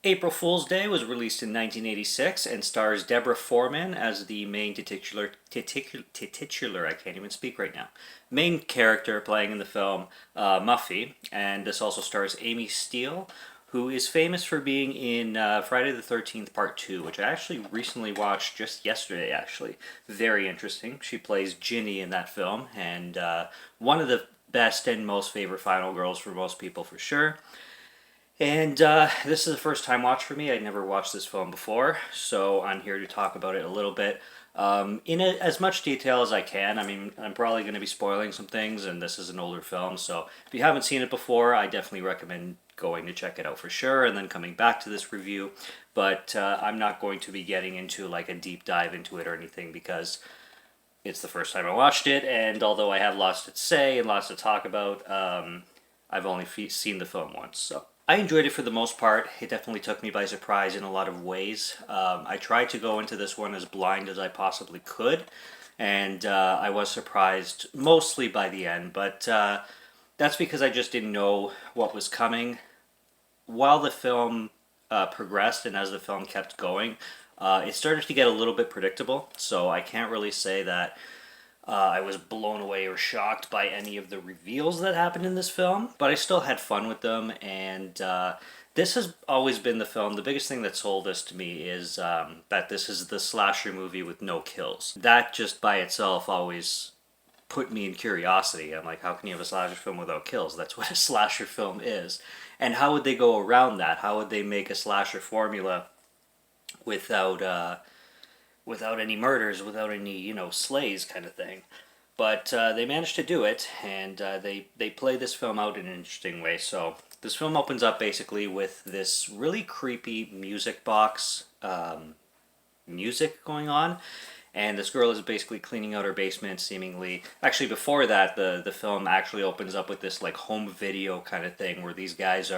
April Fool's Day was released in 1986 and stars Deborah Foreman as the main titular, I can't even speak right now, main character playing in the film, Muffy. And this also stars Amy Steele, who is famous for being in Friday the 13th Part 2, which I actually recently watched just yesterday, actually. Very interesting. She plays Ginny in that film, and one of the best and most favorite final girls for most people, for sure. And this is a first time watch for me. I'd never watched this film before, so I'm here to talk about it a little bit as much detail as I can. I mean, I'm probably going to be spoiling some things, and this is an older film, so if you haven't seen it before, I definitely recommend going to check it out for sure, and then coming back to this review. But I'm not going to be getting into like a deep dive into it or anything, because it's the first time I watched it, and although I have lots to say and lots to talk about, I've only seen the film once, so. I enjoyed it for the most part. It definitely took me by surprise in a lot of ways. I tried to go into this one as blind as I possibly could, and I was surprised mostly by the end, but that's because I just didn't know what was coming. While the film progressed and as the film kept going, it started to get a little bit predictable, so I can't really say that I was blown away or shocked by any of the reveals that happened in this film, but I still had fun with them, and this has always been the film. The biggest thing that sold this to me is that this is the slasher movie with no kills. That just by itself always put me in curiosity. I'm like, how can you have a slasher film without kills? That's what a slasher film is. And how would they go around that? How would they make a slasher formula without any murders, without any, slays kind of thing. But they managed to do it, and they play this film out in an interesting way. So this film opens up basically with this really creepy music box music going on, and this girl is basically cleaning out her basement, seemingly. Actually, before that, the film actually opens up with this like home video kind of thing, where these guys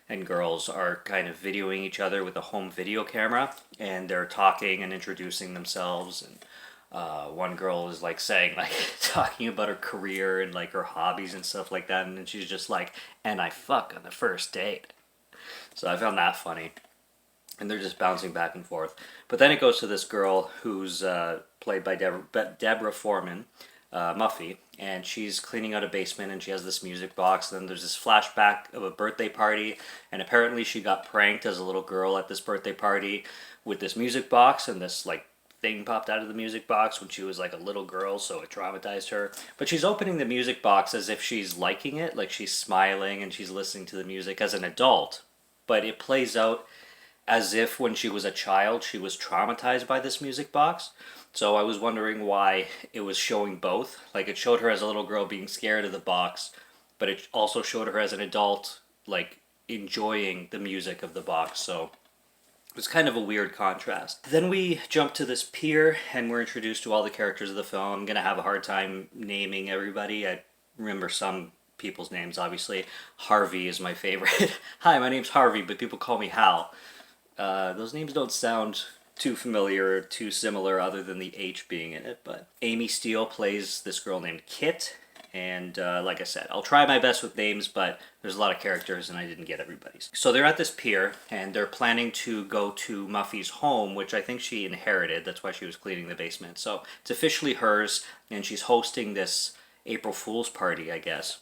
and girls are kind of videoing each other with a home video camera, and they're talking and introducing themselves, and one girl is like saying, like, talking about her career and like her hobbies and stuff like that, and then she's just like, and I fuck on the first date. So I found that funny, and they're just bouncing back and forth. But then it goes to this girl who's played by Deborah Foreman, Muffy, and she's cleaning out a basement, and she has this music box, and then there's this flashback of a birthday party, and apparently she got pranked as a little girl at this birthday party with this music box, and this like thing popped out of the music box when she was like a little girl, so it traumatized her. But she's opening the music box as if she's liking it, like she's smiling and she's listening to the music as an adult, but it plays out as if when she was a child she was traumatized by this music box. So I was wondering why it was showing both. Like, it showed her as a little girl being scared of the box, but it also showed her as an adult, like, enjoying the music of the box. So it was kind of a weird contrast. Then we jump to this pier, and we're introduced to all the characters of the film. I'm going to have a hard time naming everybody. I remember some people's names, obviously. Harvey is my favorite. Hi, my name's Harvey, but people call me Hal. Those names don't sound too familiar or too similar other than the H being in it, but Amy Steele plays this girl named Kit, and like I said, I'll try my best with names, but there's a lot of characters and I didn't get everybody's. So they're at this pier, and they're planning to go to Muffy's home, which I think she inherited. That's why she was cleaning the basement. So it's officially hers, and she's hosting this April Fool's party, I guess.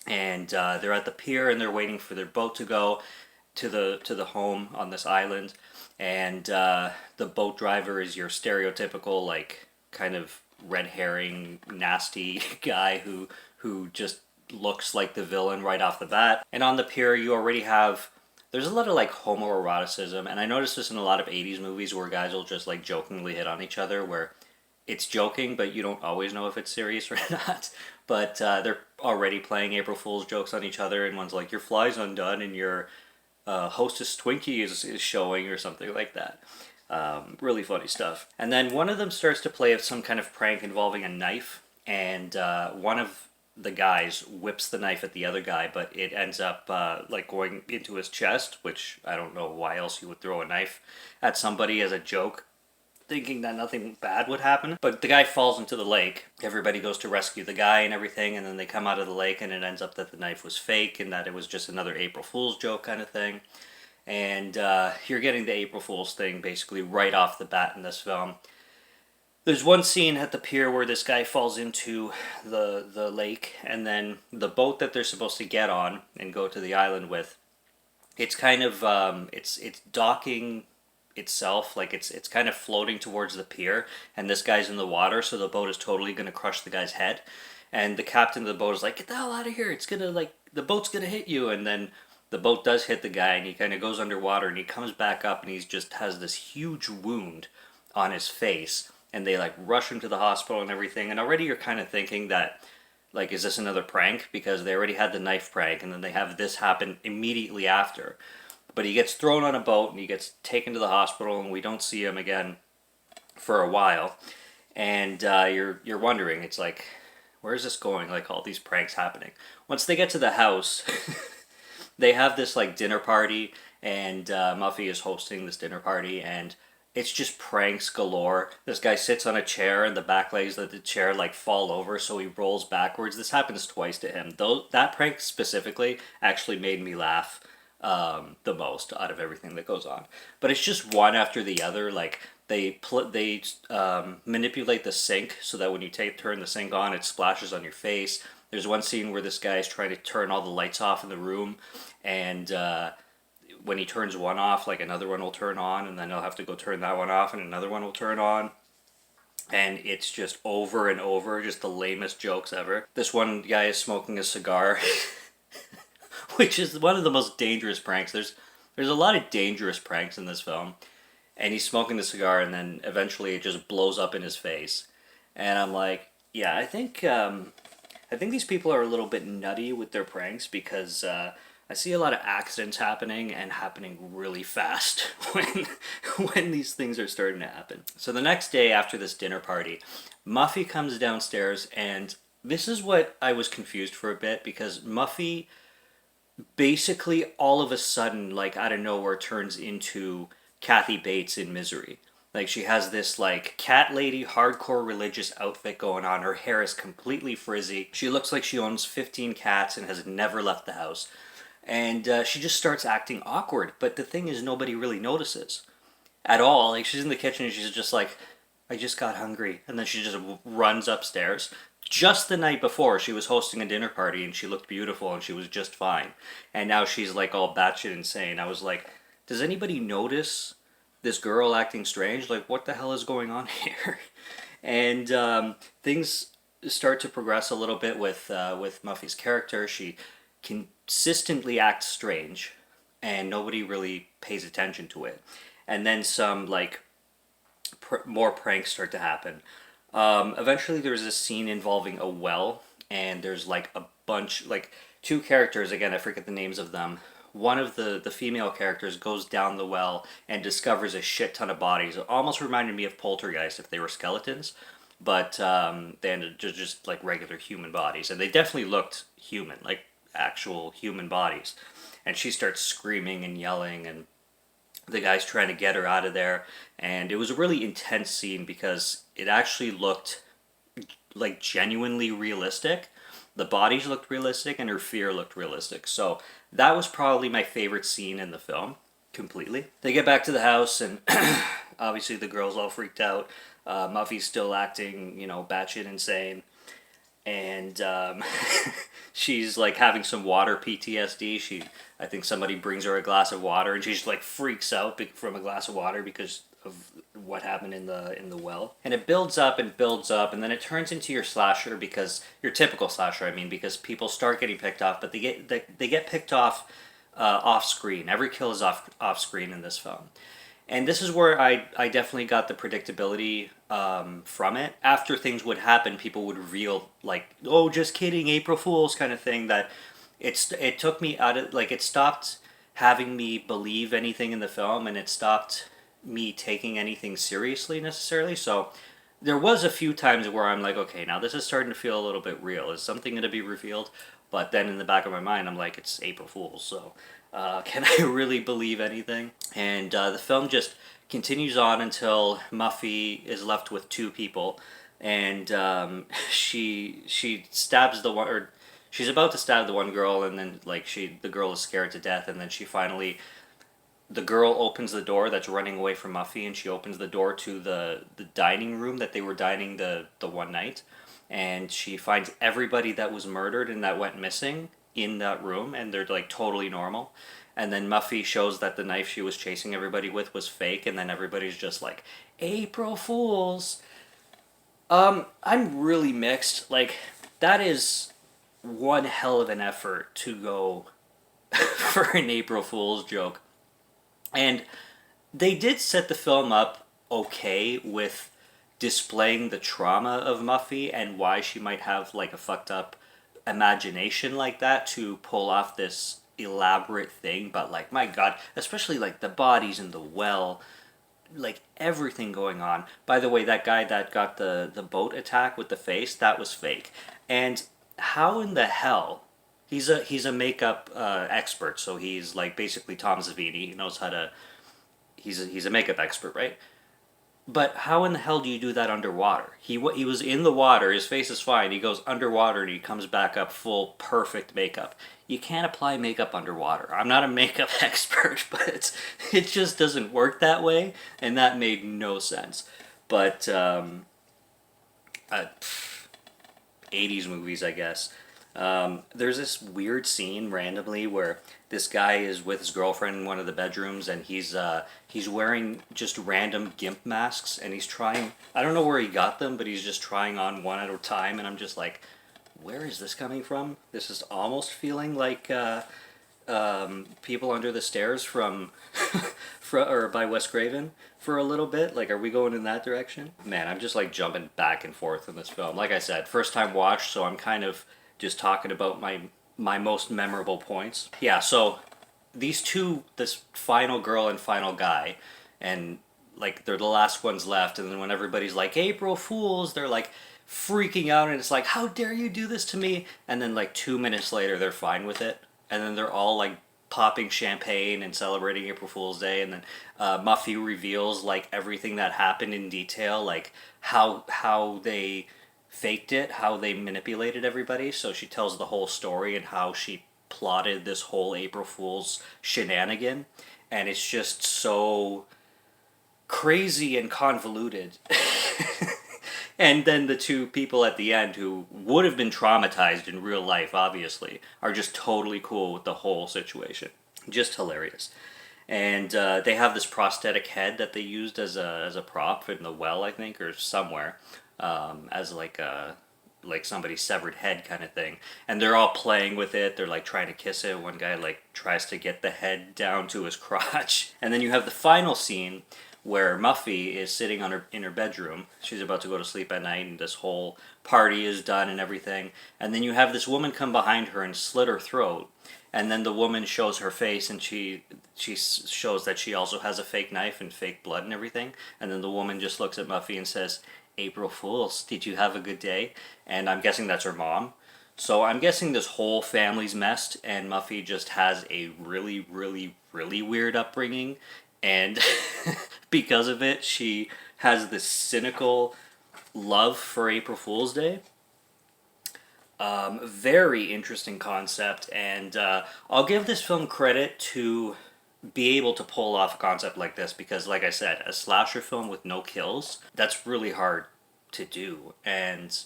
And they're at the pier, and they're waiting for their boat to go to the home on this island, and the boat driver is your stereotypical, like, kind of red herring nasty guy who just looks like the villain right off the bat. And on the pier you already have, there's a lot of like homoeroticism, and I noticed this in a lot of 80s movies where guys will just like jokingly hit on each other, where it's joking but you don't always know if it's serious or not. But they're already playing April Fool's jokes on each other, and one's like, your fly's undone and your Hostess Twinkie is showing, or something like that. Really funny stuff. And then one of them starts to play some kind of prank involving a knife, and one of the guys whips the knife at the other guy, but it ends up like going into his chest, which I don't know why else you would throw a knife at somebody as a joke, thinking that nothing bad would happen. But the guy falls into the lake. Everybody goes to rescue the guy and everything, and then they come out of the lake, and it ends up that the knife was fake and that it was just another April Fool's joke kind of thing. And you're getting the April Fool's thing basically right off the bat in this film. There's one scene at the pier where this guy falls into the lake, and then the boat that they're supposed to get on and go to the island with, it's kind of it's docking itself, like it's kind of floating towards the pier, and this guy's in the water, so the boat is totally gonna crush the guy's head, and the captain of the boat is like, "Get the hell out of here! It's gonna like the boat's gonna hit you," and then the boat does hit the guy, and he kind of goes underwater, and he comes back up, and he's just has this huge wound on his face, and they like rush him to the hospital and everything, and already you're kind of thinking that like, is this another prank? Because they already had the knife prank, and then they have this happen immediately after. But he gets thrown on a boat, and he gets taken to the hospital, and we don't see him again for a while. And you're wondering, it's like, where's this going? Like all these pranks happening. Once they get to the house, they have this like dinner party, and Muffy is hosting this dinner party, and it's just pranks galore. This guy sits on a chair, and the back legs of the chair like fall over, so he rolls backwards. This happens twice to him. Though that prank specifically actually made me laugh the most out of everything that goes on. But it's just one after the other. Like they manipulate the sink so that when you turn the sink on, it splashes on your face. There's one scene where this guy is trying to turn all the lights off in the room, and when he turns one off, like another one will turn on, and then he'll have to go turn that one off, and another one will turn on. And it's just over and over, just the lamest jokes ever. This one guy is smoking a cigar, which is one of the most dangerous pranks. There's a lot of dangerous pranks in this film, and he's smoking the cigar, and then eventually it just blows up in his face. And I'm like, yeah, I think these people are a little bit nutty with their pranks because I see a lot of accidents happening and happening really fast when these things are starting to happen. So the next day after this dinner party, Muffy comes downstairs, and this is what I was confused for a bit, because Muffy basically all of a sudden, like out of nowhere, turns into Kathy Bates in Misery. Like she has this like cat lady hardcore religious outfit going on. Her hair is completely frizzy. She looks like she owns 15 cats and has never left the house. And she just starts acting awkward. But the thing is, nobody really notices at all. Like she's in the kitchen and she's just like, I just got hungry. And then she just runs upstairs. Just the night before, she was hosting a dinner party and she looked beautiful and she was just fine. And now she's like all batshit insane. I was like, does anybody notice this girl acting strange? Like, what the hell is going on here? And things start to progress a little bit with Muffy's character. She consistently acts strange, and nobody really pays attention to it. And then some like more pranks start to happen. Eventually, there's a scene involving a well, and there's like a bunch, like two characters. Again, I forget the names of them. One of the female characters goes down the well and discovers a shit ton of bodies. It almost reminded me of Poltergeist if they were skeletons, but they ended just like regular human bodies, and they definitely looked human, like actual human bodies. And she starts screaming and yelling, and the guy's trying to get her out of there. And it was a really intense scene because it actually looked like genuinely realistic. The bodies looked realistic and her fear looked realistic. So that was probably my favorite scene in the film, completely. They get back to the house, and obviously the girl's all freaked out. Muffy's still acting, batshit insane. And she's like having some water PTSD. I think somebody brings her a glass of water, and she just like freaks out from a glass of water because of what happened in the well. And it builds up and builds up, and then it turns into your slasher, because your typical slasher, I mean, because people start getting picked off, but they get picked off off screen. Every kill is off screen in this film. And this is where I definitely got the predictability from it. After things would happen, people would reveal, like, oh, just kidding, April Fool's kind of thing, that it took me out of, like, it stopped having me believe anything in the film, and it stopped me taking anything seriously necessarily. So there was a few times where I'm like, okay, now this is starting to feel a little bit real. Is something going to be revealed? But then in the back of my mind, I'm like, it's April Fool's, so can I really believe anything? And the film just continues on until Muffy is left with two people, and she stabs the one, or she's about to stab the one girl, and then like the girl is scared to death, and then she finally the girl opens the door that's running away from Muffy, and she opens the door to the dining room that they were dining the one night, and she finds everybody that was murdered and that went missing in that room, and they're like totally normal. And then Muffy shows that the knife she was chasing everybody with was fake, and then everybody's just like, April Fools. I'm really mixed. Like, that is one hell of an effort to go for an April Fool's joke. And they did set the film up okay with displaying the trauma of Muffy and why she might have like a fucked up imagination like that to pull off this elaborate thing. But like, my god, especially like the bodies in the well, like everything going on. By the way, that guy that got the boat attack with the face, that was fake. And how in the hell, he's a makeup expert, so he's like basically Tom Savini. He knows how to. He's a makeup expert, right? But how in the hell do you do that underwater? He was in the water. His face is fine. He goes underwater and he comes back up full perfect makeup. You can't apply makeup underwater. I'm not a makeup expert, but it just doesn't work that way, and that made no sense. But 80s movies, I guess. There's this weird scene randomly where this guy is with his girlfriend in one of the bedrooms, and he's wearing just random gimp masks, and he's trying. I don't know where he got them, but he's just trying on one at a time, and I'm just like, where is this coming from? This is almost feeling like People Under the Stairs from, or by Wes Craven for a little bit. Like, are we going in that direction? Man, I'm just like jumping back and forth in this film. Like I said, first time watch, so I'm kind of just talking about my most memorable points. Yeah, so these two, this final girl and final guy, and like they're the last ones left, and then when everybody's like, April Fools, they're like freaking out, and it's like, how dare you do this to me? And then like 2 minutes later, they're fine with it, and then they're all like popping champagne and celebrating April Fool's Day, and then Muffy reveals like everything that happened in detail, like how they faked it, how they manipulated everybody. So she tells the whole story and how she plotted this whole April Fool's shenanigan, and it's just so crazy and convoluted. And then the two people at the end who would have been traumatized in real life, obviously, are just totally cool with the whole situation. Just hilarious. And they have this prosthetic head that they used as a prop in the well, I think, or somewhere, as like somebody's severed head kind of thing. And they're all playing with it. They're like trying to kiss it. One guy like tries to get the head down to his crotch. And then you have the final scene where Muffy is sitting in her bedroom. She's about to go to sleep at night, and this whole party is done and everything. And then you have this woman come behind her and slit her throat. And then the woman shows her face, and she shows that she also has a fake knife and fake blood and everything. And then the woman just looks at Muffy and says, April Fools, did you have a good day? And I'm guessing that's her mom. So I'm guessing this whole family's messed, and Muffy just has a really, really, really weird upbringing. And because of it, she has this cynical love for April Fool's Day. Very interesting concept, and I'll give this film credit to be able to pull off a concept like this, because like I said, a slasher film with no kills, that's really hard to do. And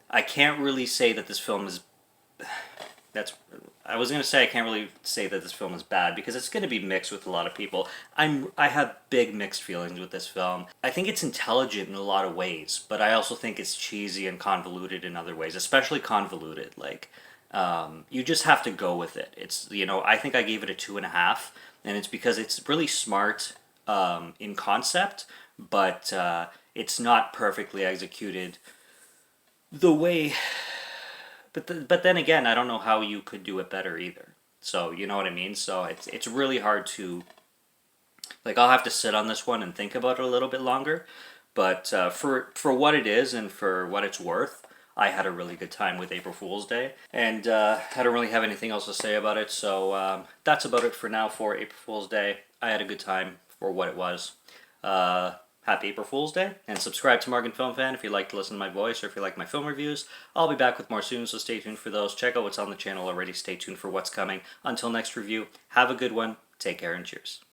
I can't really say that this film is... I was going to say I can't really say that this film is bad, because it's going to be mixed with a lot of people. I have big mixed feelings with this film. I think it's intelligent in a lot of ways, but I also think it's cheesy and convoluted in other ways, especially convoluted. Like, you just have to go with it. It's, I think I gave it a 2.5, and it's because it's really smart in concept, but it's not perfectly executed the way... But then again, I don't know how you could do it better either. So, you know what I mean? So it's really hard to... Like, I'll have to sit on this one and think about it a little bit longer. But for what it is and for what it's worth, I had a really good time with April Fool's Day. And I don't really have anything else to say about it. So that's about it for now for April Fool's Day. I had a good time for what it was. Happy April Fool's Day, and subscribe to Morgan Film Fan if you like to listen to my voice or if you like my film reviews. I'll be back with more soon, so stay tuned for those. Check out what's on the channel already. Stay tuned for what's coming. Until next review, have a good one, take care, and cheers.